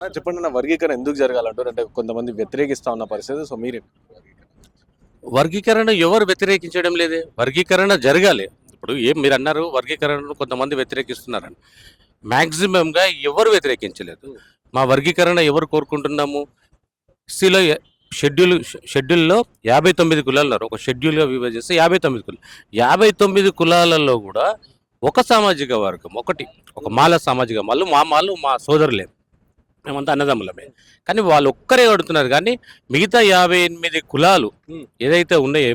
చెప్పండి అన్న వర్గీకరణ ఎందుకు జరగాలంటారు? అంటే కొంతమంది వ్యతిరేకిస్తా ఉన్న పరిస్థితి. సో మీరు వర్గీకరణ ఎవరు వ్యతిరేకించడం లేదే. వర్గీకరణ జరగాలి. ఇప్పుడు మీరు అన్నారు వర్గీకరణను కొంతమంది వ్యతిరేకిస్తున్నారని. మాక్సిమంగా ఎవరు వ్యతిరేకించలేదు. మా వర్గీకరణ ఎవరు కోరుకుంటున్నాము? ఎస్సీలో షెడ్యూల్లో 59 కులాలు ఉన్నారు. ఒక షెడ్యూల్గా విభజిస్తే 59 కులాలు. 59 కులాలలో కూడా ఒక సామాజిక వర్గం ఒక మాల సామాజిక మాలు మా సోదరులే, మేమంతా అన్నదమ్ములమే. కానీ వాళ్ళు ఒక్కరే అడుగుతున్నారు. కానీ మిగతా 58 కులాలు ఏదైతే ఉన్నాయో,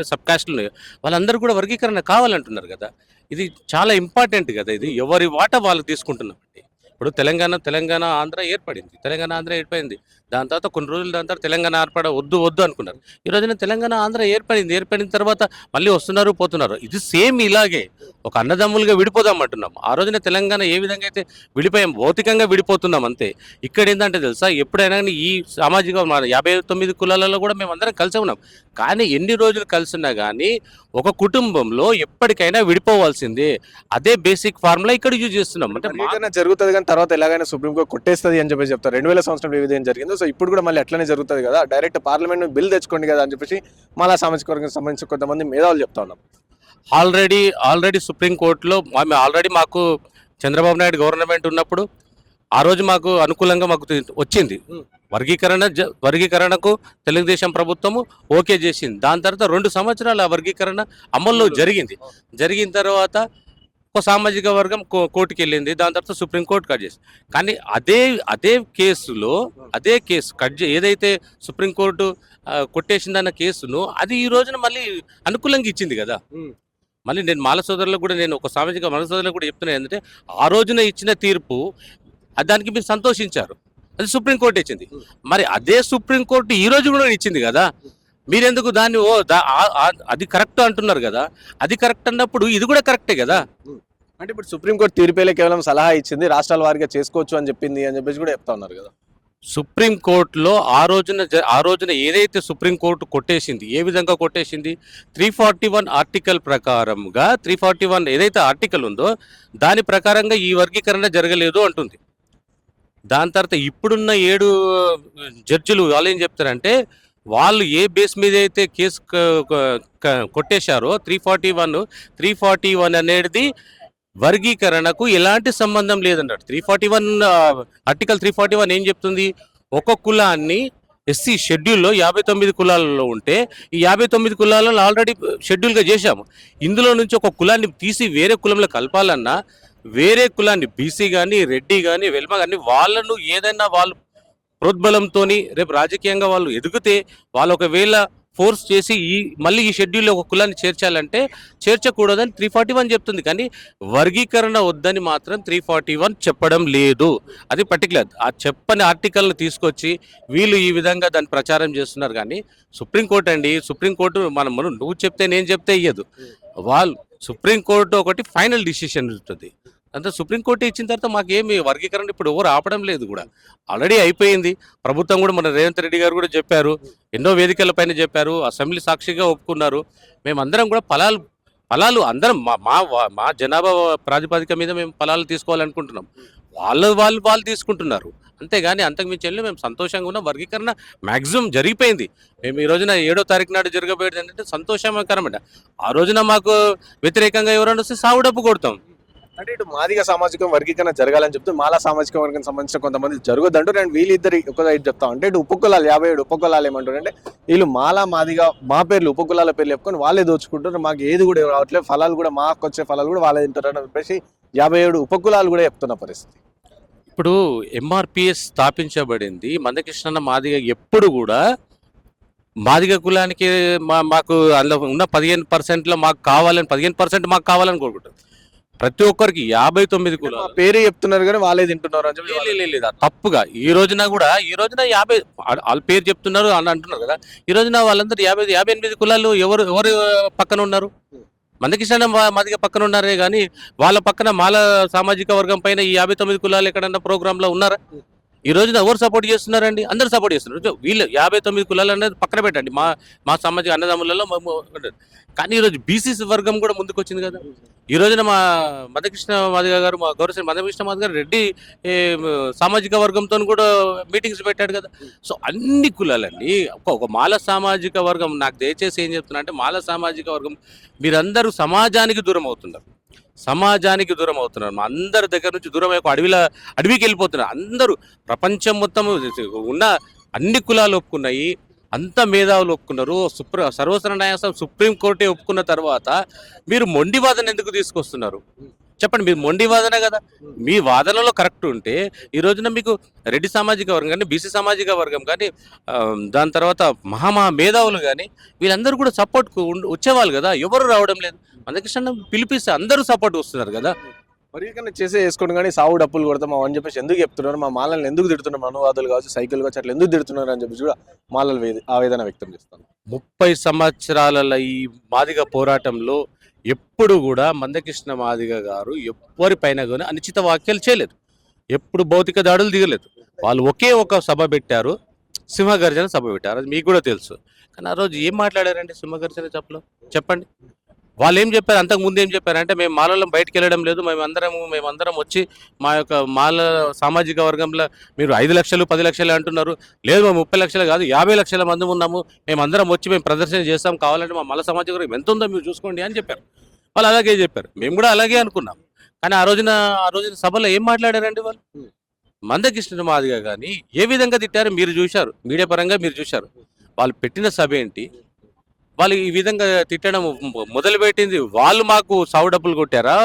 సబ్ కాస్టులు ఉన్నాయో, వాళ్ళందరూ కూడా వర్గీకరణ కావాలంటున్నారు కదా. ఇది చాలా ఇంపార్టెంట్ కదా. ఇది ఎవరి వాటా వాళ్ళు తీసుకుంటున్నామండి. ఇప్పుడు తెలంగాణ ఆంధ్ర ఏర్పడింది. దాని తర్వాత కొన్ని రోజులు దాని తర్వాత తెలంగాణ వద్దు అనుకున్నారు. ఈ రోజున తెలంగాణ ఆంధ్ర ఏర్పడిన తర్వాత మళ్ళీ వస్తున్నారు పోతున్నారు. ఇది సేమ్ ఇలాగే ఒక అన్నదమ్ములుగా విడిపోదాం అంటున్నాం. ఆ రోజున తెలంగాణ ఏ విధంగా అయితే విడిపోయాం, భౌతికంగా విడిపోతున్నాం అంతే. ఇక్కడ ఏంటంటే తెలుసా, ఎప్పుడైనా ఈ సామాజిక 59 కులాలలో కూడా మేము అందరం కలిసి ఉన్నాం. కానీ ఎన్ని రోజులు కలిసి ఉన్నా కానీ ఒక కుటుంబంలో ఎప్పటికైనా విడిపోవాల్సిందే. అదే బేసిక్ ఫార్ములా ఇక్కడ యూజ్ చేస్తున్నాం. అంటే జరుగుతుంది కానీ తర్వాత ఎలాగైనా సుప్రీంకోర్టు కొట్టేస్తుంది అని చెప్పేసి చెప్తారు. 2000 సంవత్సరం ఏ విధంగా జరిగిందో సో ఇప్పుడు కూడా మళ్ళీ అట్లనే జరుగుతుంది కదా, డైరెక్ట్ పార్లమెంట్ బిల్ తెచ్చుకోండి కదా అని చెప్పేసి మాలా సామాజిక వర్గానికి సంబంధించి కొంతమంది మేధావులు చెప్తా ఉన్నాం. ఆల్రెడీ సుప్రీంకోర్టులో మాకు చంద్రబాబు నాయుడు గవర్నమెంట్ ఉన్నప్పుడు ఆ రోజు మాకు అనుకూలంగా వచ్చింది. వర్గీకరణకు తెలుగుదేశం ప్రభుత్వము ఓకే చేసింది. దాని తర్వాత 2 సంవత్సరాలు ఆ వర్గీకరణ అమల్లో జరిగిన తర్వాత ఒక సామాజిక వర్గం కోర్టుకి వెళ్ళింది. దాని తర్వాత సుప్రీంకోర్టు కట్ చేసింది. కానీ అదే కేసు ఏదైతే సుప్రీంకోర్టు కొట్టేసిందన్న కేసును అది ఈ రోజున మళ్ళీ అనుకూలంగా ఇచ్చింది కదా. మళ్ళీ నేను మాల సోదరులకు కూడా, నేను ఒక సామాజిక మాల సోదరులకు కూడా చెప్తున్నాను ఏంటంటే, ఆ రోజున ఇచ్చిన తీర్పు దానికి మీరు సంతోషించారు, అది సుప్రీంకోర్టు ఇచ్చింది. మరి అదే సుప్రీంకోర్టు ఈ రోజు కూడా ఇచ్చింది కదా. మీరెందుకు దాన్ని అది కరెక్ట్ అంటున్నారు కదా. అది కరెక్ట్ అన్నప్పుడు ఇది కూడా కరెక్టే కదా. అంటే ఇప్పుడు సుప్రీంకోర్టు తీర్పేలే కేవలం సలహా ఇచ్చింది, రాష్ట్రాల వారిగా చేసుకోవచ్చు అని చెప్పేసి కూడా చెప్తా ఉన్నారు కదా. సుప్రీంకోర్టులో ఆ రోజున ఏదైతే సుప్రీంకోర్టు కొట్టేసింది, ఏ విధంగా కొట్టేసింది, 341 ఆర్టికల్ ప్రకారంగా 341 ఏదైతే ఆర్టికల్ ఉందో దాని ప్రకారంగా ఈ వర్గీకరణ జరగలేదు అంటుంది. దాని తర్వాత ఇప్పుడున్న 7 జడ్జిలు వాళ్ళు ఏం చెప్తారంటే, వాళ్ళు ఏ బేస్ మీద అయితే కేసు కొట్టేశారో 341 అనేది వర్గీకరణకు ఎలాంటి సంబంధం లేదన్నాడు. ఆర్టికల్ 341 ఏం చెప్తుంది, ఒక కులాన్ని ఎస్సీ షెడ్యూల్లో 59 కులాలలో ఉంటే ఈ 59 కులాలను ఆల్రెడీ షెడ్యూల్గా చేశాము. ఇందులో నుంచి ఒక కులాన్ని తీసి వేరే కులంలో కలపాలన్నా, వేరే కులాన్ని బీసీ కానీ రెడ్డి కానీ వెల్మ కానీ వాళ్ళను ఏదైనా వాళ్ళు ప్రోద్బలంతో రేపు రాజకీయంగా వాళ్ళు ఎదిగితే వాళ్ళు ఒకవేళ ఫోర్స్ చేసి మళ్ళీ ఈ షెడ్యూల్లో ఒక కులాన్ని చేర్చాలంటే చేర్చకూడదని 341 చెప్తుంది. కానీ వర్గీకరణ వద్దని మాత్రం 341 చెప్పడం లేదు. అది పర్టికులర్ ఆ చెప్పని ఆర్టికల్ని తీసుకొచ్చి వీళ్ళు ఈ విధంగా దాన్ని ప్రచారం చేస్తున్నారు. కానీ సుప్రీంకోర్టు నువ్వు చెప్తే నేను చెప్తే ఇయ్యదు. సుప్రీంకోర్టు ఒకటి ఫైనల్ డిసిషన్ ఉంటుంది. అంతా సుప్రీంకోర్టు ఇచ్చిన తర్వాత మాకేమి వర్గీకరణ ఇప్పుడు ఎవరు ఆపడం లేదు కూడా, ఆల్రెడీ అయిపోయింది. ప్రభుత్వం కూడా మన రేవంత్ రెడ్డి గారు కూడా చెప్పారు, ఎన్నో వేదికల చెప్పారు, అసెంబ్లీ సాక్షిగా ఒప్పుకున్నారు. మేమందరం కూడా ఫలాలు అందరం మా జనాభా ప్రాతిపదిక మీద మేము ఫలాలు తీసుకోవాలనుకుంటున్నాం. వాళ్ళు తీసుకుంటున్నారు. అంతేగాని అంతకుమించి వెళ్ళి మేము సంతోషంగా ఉన్న వర్గీకరణ మ్యాక్సిమం జరిగిపోయింది. మేము ఈ రోజున 7వ తారీఖు నాడు జరగబోయేది ఏంటంటే సంతోషకరమైన. ఆ రోజున మాకు వ్యతిరేకంగా ఎవరైనా వస్తే సాగు డబ్బు కొడతాం. అంటే ఇటు మాదిగ సామాజిక వర్గీకరణ జరగాలని చెప్తూ మాలా సామాజిక వర్గానికి సంబంధించిన కొంతమంది జరగొద్దంటూ నేను వీళ్ళిద్దరు ఒక చెప్తాం. అంటే ఇటు ఉపకులాలు 57 ఉపకులాలు ఏమంటారు అంటే, వీళ్ళు మాలా మాదిగా మా పేర్లు ఉపకులాల పేర్లు చెప్పుకొని వాళ్ళే దోచుకుంటారు, మాకు ఏది కూడా రావట్లేదు, ఫలాలు కూడా మాకు వచ్చే ఫలాలు కూడా వాళ్ళే తింటారు అని చెప్పేసి 57 ఉపకులాలు కూడా చెప్తున్న పరిస్థితి. ఇప్పుడు ఎంఆర్పిఎస్ స్థాపించబడింది మందకృష్ణ మాదిగ. ఎప్పుడు కూడా మాదిగ కులానికి మాకు అందులో ఉన్న 15%లో మాకు కావాలని 15% మాకు కావాలని కోరుకుంటారు. ప్రతి ఒక్కరికి 59 కులాలు పేరు చెప్తున్నారు కానీ వాళ్ళే తింటున్నారు అని చెప్పి తప్పుగా. ఈ రోజున 50 వాళ్ళ పేరు చెప్తున్నారు అని అంటున్నారు కదా. ఈ రోజున వాళ్ళందరూ 58 కులాలు ఎవరు పక్కన ఉన్నారు? మందకృష్ణ మాదిగ పక్కన ఉన్నారే కానీ వాళ్ళ పక్కన మాల సామాజిక వర్గం పైన ఈ 59 కులాలు ఎక్కడన్నా ప్రోగ్రాంలో ఉన్నారా? ఈ రోజున ఎవరు సపోర్ట్ చేస్తున్నారండి? అందరూ సపోర్ట్ చేస్తున్నారు. వీళ్ళు 59 కులాలు అనేది పక్కన పెట్టండి. మా మా సామాజిక అన్నదమ్ములలో కానీ ఈరోజు బీసీసీ వర్గం కూడా ముందుకొచ్చింది కదా. ఈ రోజున మా మధుకృష్ణ మాదిగ గారు, మా గౌరవ మధుకృష్ణ మాదిగ గారు రెడ్డి ఏ, సామాజిక వర్గంతో కూడా మీటింగ్స్ పెట్టాడు కదా. సో అన్ని కులాలండి, ఒక మాల సామాజిక వర్గం, నాకు దయచేసి ఏం చెప్తున్నా అంటే, మాల సామాజిక వర్గం మీరందరూ సమాజానికి దూరం అవుతున్నారు. సమాజానికి దూరం అవుతున్నారు. మా అందరి దగ్గర నుంచి దూరం అయ్యి ఒక అడవికి వెళ్ళిపోతున్నారు. అందరూ ప్రపంచం మొత్తం ఉన్న అన్ని కులాలు ఒప్పుకున్నాయి, అంత మేధావులు ఒప్పుకున్నారు. సర్వోన్నత న్యాయస్థానం సుప్రీంకోర్టే ఒప్పుకున్న తర్వాత మీరు మొండి వాదన ఎందుకు తీసుకొస్తున్నారు? చెప్పండి. మీరు మొండి వాదన కదా. మీ వాదనలో కరెక్ట్ ఉంటే ఈ రోజున మీకు రెడ్డి సామాజిక వర్గం కానీ, బీసీ సామాజిక వర్గం కానీ, దాని తర్వాత మేధావులు కానీ వీళ్ళందరూ కూడా సపోర్ట్ వచ్చేవాళ్ళు కదా. ఎవరు రావడం లేదు. మందకృష్ణ పిలిపిస్తే అందరూ సపోర్ట్ వస్తున్నారు కదా. వర్గీకరణ చేసుకోండి కానీ సాగు డప్పులు కొడతాం అని చెప్పేసి ఎందుకు చెప్తున్నారు? మా మాలల్ని ఎందుకు తిడుతున్నారు? అనువాదులు కావచ్చు, సైకిల్ కావచ్చు, అట్లా ఎందుకు తిడుతున్నారు అని చెప్పేసి కూడా మాలలు ఆవేదన వ్యక్తం చేస్తాను. 30 సంవత్సరాల ఈ మాదిగ పోరాటంలో ఎప్పుడు కూడా మందకృష్ణ మాదిగ గారు ఎవరిపైన కానీ అనుచిత వ్యాఖ్యలు చేయలేదు. ఎప్పుడు భౌతిక దాడులు దిగలేదు. వాళ్ళు ఒకే ఒక సభ పెట్టారు, సింహగర్జన సభ పెట్టారు. అది మీకు కూడా తెలుసు. కానీ ఆ రోజు ఏం మాట్లాడారండి సింహగర్జన సభలో? చెప్పండి. వాళ్ళు ఏం చెప్పారు? అంతకు ముందు ఏం చెప్పారంటే, మేము మాలలో బయటకు వెళ్ళడం లేదు, మేమందరం వచ్చి మా యొక్క మాల సామాజిక వర్గంలో మీరు 5 లక్షలు 10 లక్షలు అంటున్నారు. లేదు, మేము 30 లక్షలు కాదు 50 లక్షల మంది ఉన్నాము, మేమందరం వచ్చి మేము ప్రదర్శన చేస్తాం, కావాలంటే మా మాల సామాజిక వర్గం ఎంత ఉందో మీరు చూసుకోండి అని చెప్పారు. వాళ్ళు అలాగే చెప్పారు. మేము కూడా అలాగే అనుకున్నాం. కానీ ఆ రోజున సభలో ఏం మాట్లాడారండి వాళ్ళు? మందకృష్ణ మాదిగ కానీ ఏ విధంగా తిట్టారు మీరు చూశారు, మీడియా పరంగా మీరు చూశారు. వాళ్ళు పెట్టిన సభ ఏంటి? వాళ్ళు ఈ విధంగా తిట్టడం మొదలుపెట్టింది వాళ్ళు. మాకు సాగు డబ్బులు కొట్టారా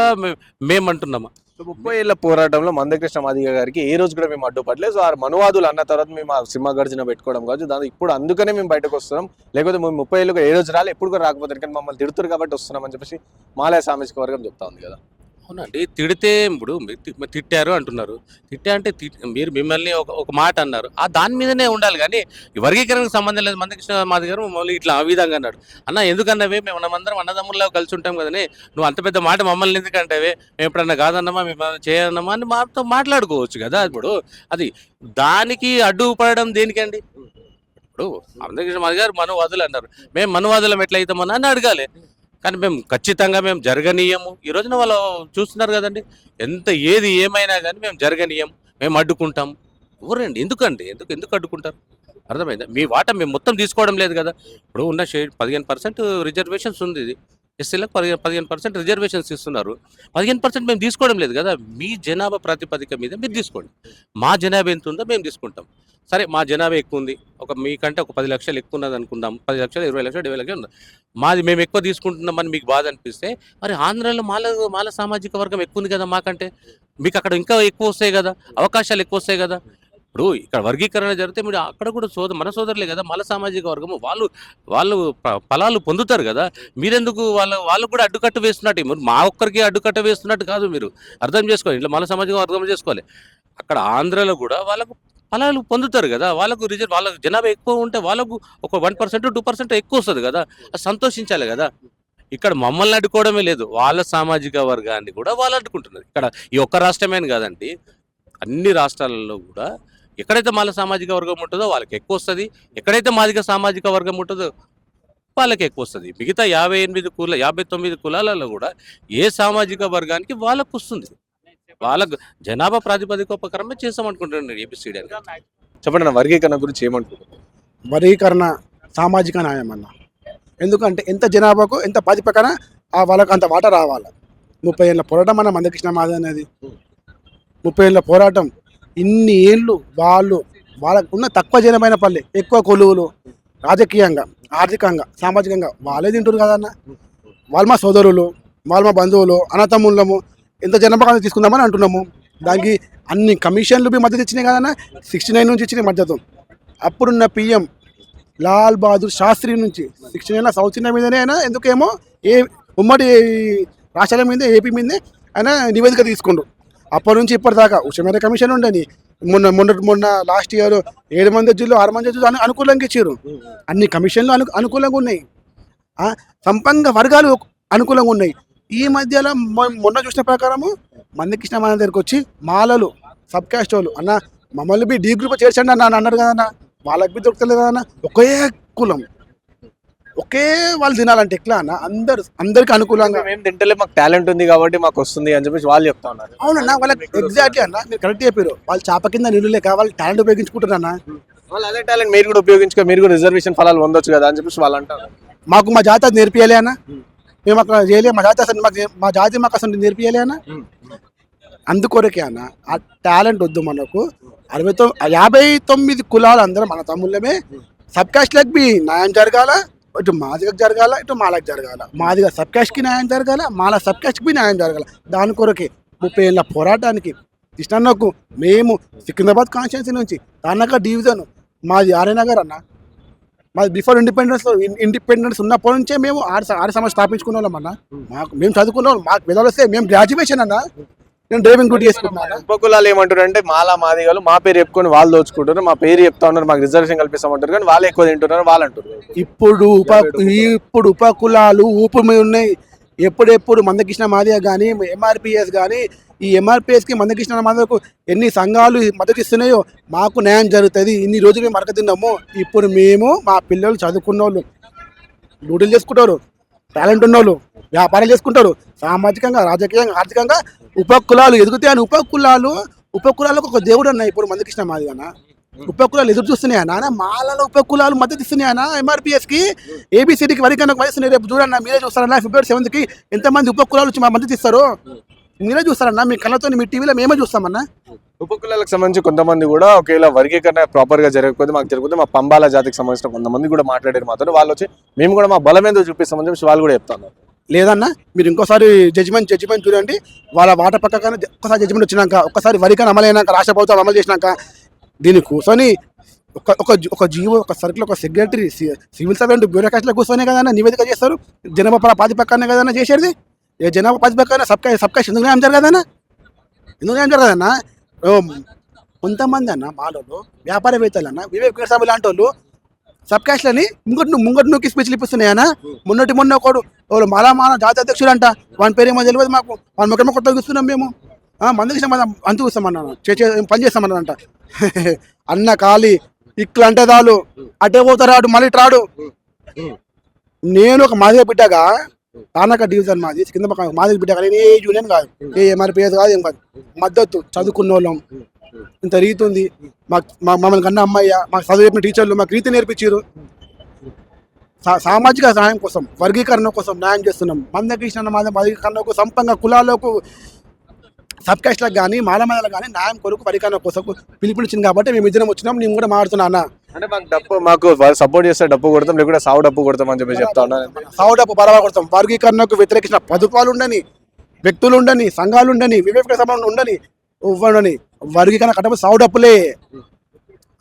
మేమంటున్నామా? 30 ఏళ్ల పోరాటంలో మందకృష్ణ మాదిగ గారికి ఏ రోజు కూడా మేము అడ్డుపడలేదు. సో ఆ మనువాదులు అన్న తర్వాత మేము ఆ సింహగర్జన పెట్టుకోవడం కాదు, దాని ఇప్పుడు అందుకనే మేము బయటకు వస్తున్నాం. లేకపోతే మేము 30 ఏళ్ళుగా ఏ రోజు రాలే, ఎప్పుడు కూడా రాకపోతే, కానీ మమ్మల్ని తిడుతురు కాబట్టి వస్తున్నాం అని చెప్పేసి మాలయ సామాజిక వర్గం చెప్తా ఉంది కదా. అవునండి. తిడితే ఇప్పుడు తిట్టారు అంటున్నారు. అంటే మీరు మిమ్మల్ని ఒక మాట అన్నారు, ఆ దాని మీదనే ఉండాలి. కానీ ఈ వర్గీకరణకు సంబంధం లేదు. మందకృష్ణ మాదిగ గారు మమ్మల్ని ఇట్లా ఆ విధంగా అన్నాడు. అన్న ఎందుకన్నావే? మేము మనమందరం అన్నదమ్ముల్లో కలిసి ఉంటాం కదనే, నువ్వు అంత పెద్ద మాట మమ్మల్ని ఎందుకంటావే? మేము ఎప్పుడన్నా కాదన్నామా, మేము చేయనమ్మా అని మాతో మాట్లాడుకోవచ్చు కదా. ఇప్పుడు అది దానికి అడ్డుపడడం దేనికండి? ఇప్పుడు మందకృష్ణ మాదిగ గారు మనువాదులు అన్నారు, మేము మనువాదులం ఎట్లయితామని అని అడగాలి. కానీ మేము ఖచ్చితంగా మేము జరగనీయము. ఈ రోజున వాళ్ళు చూస్తున్నారు కదండి, ఏది ఏమైనా కానీ మేము జరగనీయం, మేము అడ్డుకుంటాం. ఎవరండి? ఎందుకండి? ఎందుకు అడ్డుకుంటారు? అర్థమైందా? మీ వాటా మేము మొత్తం తీసుకోవడం లేదు కదా. ఇప్పుడు ఉన్న 15% రిజర్వేషన్స్ ఉంది. ఎస్సీలకు 15% రిజర్వేషన్స్ ఇస్తున్నారు. 15% మేము తీసుకోవడం లేదు కదా. మీ జనాభా ప్రాతిపదిక మీద మీరు తీసుకోండి. మా జనాభా ఎంత ఉందో మేము తీసుకుంటాం. సరే, మా జనాభా ఎక్కువ ఉంది, మీకంటే ఒక 10 లక్షలు ఎక్కువ ఉన్నది అనుకుందాం. 10 లక్షలు 20 లక్షలు 70 లక్షలు ఉంది. మేము ఎక్కువ తీసుకుంటున్నామని మీకు బాధ అనిపిస్తే, మరి ఆంధ్రాలో మాల సామాజిక వర్గం ఎక్కువ ఉంది కదా మాకంటే, మీకు అక్కడ ఇంకా ఎక్కువ వస్తాయి కదా, అవకాశాలు ఎక్కువ వస్తాయి కదా. ఇప్పుడు ఇక్కడ వర్గీకరణ జరిగితే మీరు అక్కడ కూడా మన సోదరులే కదా మాల సామాజిక వర్గము, వాళ్ళు ఫలాలు పొందుతారు కదా. మీరెందుకు వాళ్ళు కూడా అడ్డుకట్ట వేస్తున్నట్టు? మా ఒక్కరికి అడ్డుకట్ట వేస్తున్నట్టు కాదు. మీరు అర్థం చేసుకోవాలి, ఇట్లా మాల సామాజిక అర్థం చేసుకోవాలి. అక్కడ ఆంధ్రాలో కూడా వాళ్ళకు ఫలాలు పొందుతారు కదా. వాళ్ళకు జనాభా ఎక్కువ ఉంటే వాళ్ళకు ఒక 1% 2% ఎక్కువ వస్తుంది కదా. అది సంతోషించాలి కదా. ఇక్కడ మమ్మల్ని అడ్డుకోవడమే లేదు, వాళ్ళ సామాజిక వర్గాన్ని కూడా వాళ్ళు అడ్డుకుంటున్నారు. ఇక్కడ ఈ ఒక్క రాష్ట్రమేని కాదండి, అన్ని రాష్ట్రాలలో కూడా ఎక్కడైతే మాల సామాజిక వర్గం ఉంటుందో వాళ్ళకి ఎక్కువ వస్తుంది, ఎక్కడైతే మాదిగ సామాజిక వర్గం ఉంటుందో వాళ్ళకి ఎక్కువ వస్తుంది. మిగతా 59 కులాలలో కూడా ఏ సామాజిక వర్గానికి వాళ్ళకు వస్తుంది. వాళ్ళకు జనాభా ప్రాతిపదిక ప్రకారమే చేస్తామనుకుంటున్నాను ఏపీసీడీ అని. చెప్పండి, వర్గీకరణ గురించి ఏమనుకుంటున్నారు? వర్గీకరణ సామాజిక న్యాయం అన్న. ఎందుకంటే ఎంత జనాభాకు ఎంత ప్రాతిపదికన వాళ్ళకు అంత వాటా రావాలి. 30 ఏళ్ళ పోరాటం అన్న మందకృష్ణ మాదిగ అనేది. 30 ఏళ్ళ పోరాటం, ఇన్ని ఏళ్ళు వాళ్ళకు ఉన్న తక్కువ జనమైన పల్లె, ఎక్కువ కొలువులు, రాజకీయంగా, ఆర్థికంగా, సామాజికంగా వాళ్ళే తింటారు కదన్న. వాళ్ళు మా సోదరులు, వాళ్ళు మా బంధువులు, అన్నతమ్ముళ్ళము, ఎంత జనాభా తీసుకుందామని అంటున్నాము. దానికి అన్ని కమిషన్లు మద్దతు ఇచ్చినాయి కదన్న. 69 నుంచి ఇచ్చిన మద్దతు. అప్పుడున్న పిఎం లాల్ బహదూర్ శాస్త్రి నుంచి 69 సౌత్ ఇండియా మీదనే అయినా ఎందుకేమో ఉమ్మడి రాష్ట్రాల మీద, ఏపీ మీదనే ఆయన నివేదిక తీసుకుండు. అప్పటి నుంచి ఇప్పటిదాకా ఉషమేర కమిషన్ ఉండని, మొన్న లాస్ట్ ఇయర్ 7 మంది జడ్జిలు 6 మంది జడ్జిలు అనుకూలంగా ఇచ్చారు. అన్ని కమిషన్లు అనుకూలంగా ఉన్నాయి. సంపంగ వర్గాలు అనుకూలంగా ఉన్నాయి. ఈ మధ్యలో మొన్న చూసిన ప్రకారము మందకృష్ణ మాదిగ దగ్గరికి వచ్చి మాలలు, సబ్ క్యాస్ట్ వాళ్ళు, అన్న మమ్మల్ని బి డి గ్రూప్ చేర్చండి అన్న అన్నారు కదా అన్న, వాళ్ళకి బి దొరకలేదు కదా అన్న. ఒకే కులం ఒకే వాళ్ళు తినాలంటే ఎట్లా అన్న, అందరికి అనుకూలంగా. మేము తింటలే, మాకు టాలెంట్ ఉంది కాబట్టి మాకు వస్తుంది అని చెప్పేసి వాళ్ళు చెప్తా ఉన్నారు. అవునన్నా, వాళ్ళకి ఎగ్జాక్ట్లీ అన్న, మీరు కరెక్ట్ చెప్పారు. వాళ్ళు చేప కింద నీళ్ళు లేక వాళ్ళు టాలెంట్ ఉపయోగించుకుంటారు అన్న. వాళ్ళు అదే టాలెంట్ మీరు కూడా ఉపయోగించుకో, మీరు కూడా రిజర్వేషన్ ఫలాలు పొందొచ్చు కదా అని చెప్పేసి వాళ్ళు అంటారు. మాకు మా జాతి అది నేర్పియాలి అన్న, మేము అక్కడ చేయలే, మా జాతి అసలు మా జాతి మాకు అసలు నేర్పియాలి అన్న. అందుకొరకే అన్న, ఆ టాలెంట్ వద్దు మనకు. 59 కులాలు అందరం మన తమ్ముళ్ళమే. సబ్ కాస్ట్లకు బి న్యాయం జరగాల, ఇటు మాదిగకు జరగాల, ఇటు మాలకు జరగాల. మాదిగ సబ్ కాస్ట్కి న్యాయం జరగాల, మాల సబ్ కాస్ట్కి బి న్యాయం జరగాల. దాని కొరకే 30 ఏళ్ళ పోరాటానికి కృష్ణన్నకు మేము సికింద్రాబాద్ కాన్స్టిట్యున్సీ నుంచి తానక డివిజన్ మాది ఆర్యనగర్ అన్న. మాది బిఫోర్ ఇండిపెండెన్స్ ఉన్నప్పటి నుంచే మేము ఆర్య సమాజ్ స్థాపించుకున్న వాళ్ళం అన్న. మేము చదువుకున్న వాళ్ళం, మాకు విధాలు వస్తే మేము గ్రాడ్యుయేషన్ అన్న. నేను డ్రైవింగ్ డ్యూటీ చేసుకుంటున్నాను. ఉపకులాలు ఏమంటారు అంటే మాలా మాదిగలు మా పేరు చెప్పుకొని వాళ్ళు దోచుకుంటారు, మా పేరు చెప్తా ఉన్నారు, మాకు రిజర్వేషన్ కల్పిస్తామంటారు, కానీ వాళ్ళు ఎక్కువ తింటున్నారు వాళ్ళు అంటారు. ఇప్పుడు ఉపకులాలు ఊపు మీద ఉన్నాయి. ఎప్పుడెప్పుడు మందకృష్ణ మాదిగ కానీ ఎంఆర్పిఎస్ కానీ, ఈ ఎంఆర్పిఎస్కి మందకృష్ణ మాదిగకు ఎన్ని సంఘాలు మద్దతు ఇస్తున్నాయో మాకు న్యాయం జరుగుతుంది. ఇన్ని రోజులు మేము మరక తిన్నాము. ఇప్పుడు మేము మా పిల్లలు చదువుకున్న వాళ్ళు డ్యూటీలు చేసుకుంటారు, టాలెంట్ ఉన్నోళ్ళు వ్యాపారాలు చేసుకుంటారు. సామాజికంగా, రాజకీయంగా, ఆర్థికంగా ఉపకులాలు ఎదుగుతాయని ఉపకులాలకు ఒక దేవుడు అన్న. ఇప్పుడు మందకృష్ణ మాదిగన ఉపకులాలు ఎదురు చూస్తున్నాయన్నా, మాలలో ఉపకులాలు మద్దతు ఇస్తున్నాయన్నా. ఎంఆర్పిఎస్కి ఏబిసిడికి వరికన్నా వయసు రేపు చూడన్నా, మీరే చూస్తారన్నా. ఫిబ్రవరి 7కి ఎంతమంది ఉపకులాలు వచ్చి మా మద్దతు ఇస్తారు మీరే చూస్తారన్నా. మీ కళ్ళతో మీ టీవీలో మేమే చూస్తామన్నా. ఉపకులాలకు సంబంధించి కొంతమంది కూడా ఒకవేళ వర్గీకరణ ప్రాపర్ గా జరగకపోతే మాకు జరగకపోతే మా పంబాల జాతికి సంబంధించిన కొంతమంది కూడా మాట్లాడారు మాతో. వాళ్ళు వచ్చి మేము కూడా మా బలం ఏందో చూపిస్తామని చెప్పి వాళ్ళు కూడా చెప్తాను. లేదన్నా, మీరు ఇంకోసారి జడ్జిమెంట్ చూడండి. వాళ్ళ వాట పక్కన ఒక్కసారి జడ్జిమెంట్ వచ్చినాక, ఒక్కసారి వరికన్నా అమలైనాక, రాష్ట్ర ప్రభుత్వం అమలు చేసినాక దీన్ని కూర్చొని ఒక జీవో, ఒక సర్కిల్, ఒక సెక్రటరీ, సివిల్ సర్వెంట్, బ్యూరోక్రాట్స్లో కూర్చొనే కదన్నా నివేదిక చేస్తారు. జనాభా ప్రాతిపక్కనే కదన్నా చేసేది. ఏ జనాభా ప్రాతిపక్కన సబ్కాష్ ఎందుకు న్యాయం జరగదన్నా? ఎందుకు న్యాయం జరగదన్నా? కొంతమంది అన్న మాలో వ్యాపారవేత్తలు అన్న, వివేక్ స్వామి లాంటి వాళ్ళు సబ్కాస్ట్లని ముంగటి నూకి స్పీచ్లు ఇప్పిస్తున్నాయన్న. మొన్న ఒకడు వాళ్ళు మాల జాతీయ అధ్యక్షుడు అంట, వాని పేరేమో తెలియదు మాకు. వాని ముఖం కొత్త చూస్తున్నాం మేము. మందకృష్ణ అంతు చూస్తామన్నా, పని చేస్తామన్నా అంట. అన్న ఖాళీ ఇట్లా అంటే దాలు అటే పోతారాడు, మళ్ళీ రాడు. నేను ఒక మాదిగ బిడ్డగా, తానక డివిజన్ మాది, కింద మాదిగ బిడ్డగా, నేను ఏ యూనియన్ కాదు, ఏ ఎంఆర్పిఎస్ కాదు, ఏం కాదు. మద్దతు చదువుకున్న వాళ్ళం. ఇంత రీతి ఉంది మమ్మల్ని కన్నా అమ్మయ్య, మాకు చదువు చెప్పిన టీచర్లు మాకు రీతి నేర్పించారు. సామాజిక సహాయం కోసం, వర్గీకరణ కోసం న్యాయం చేస్తున్నాం. మందకృష్ణ వర్గీకరణకు, సంపంగ కులాలకు, సబ్ కాస్ట్లకు కానీ, మాలమాలకు కానీ న్యాయం కొరకు వర్గీకరణ కోసం పిలుపునిచ్చింది కాబట్టి మేము ఇద్దరం వచ్చినాం. నేను కూడా మాట్లాడుతున్నా అన్న. అంటే మాకు సపోర్ట్ చేస్తే డప్పు కొడతాం, లేకుంటే సావు డప్పు కొడతాం అని చెప్పి చెప్తా ఉన్నాను. సావు డప్పు బరాబర్ కొడతాం. వర్గీకరణకు వ్యతిరేకించిన ప్రభుత్వాలు ఉండని, వ్యక్తులు ఉండని, సంఘాలు ఉండని, వివేక సంబంధం ఉండని, ఇవ్వండి. వర్గీకరణ కట్టబడి సావు డప్పులే.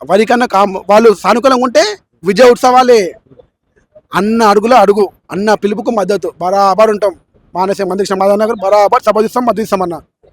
వర్గీకరణ వాళ్ళు సానుకూలంగా ఉంటే విజయ ఉత్సవాలే. అన్న అడుగులో అడుగు, అన్న పిలుపుకు మద్దతు బరాబర్ ఉంటాం. మానసిక మందకృష్ణ మాధవ్ నగర్ బరాబర్ సపోర్ట్ ఇస్తాం, మద్దతు ఇస్తామన్నా.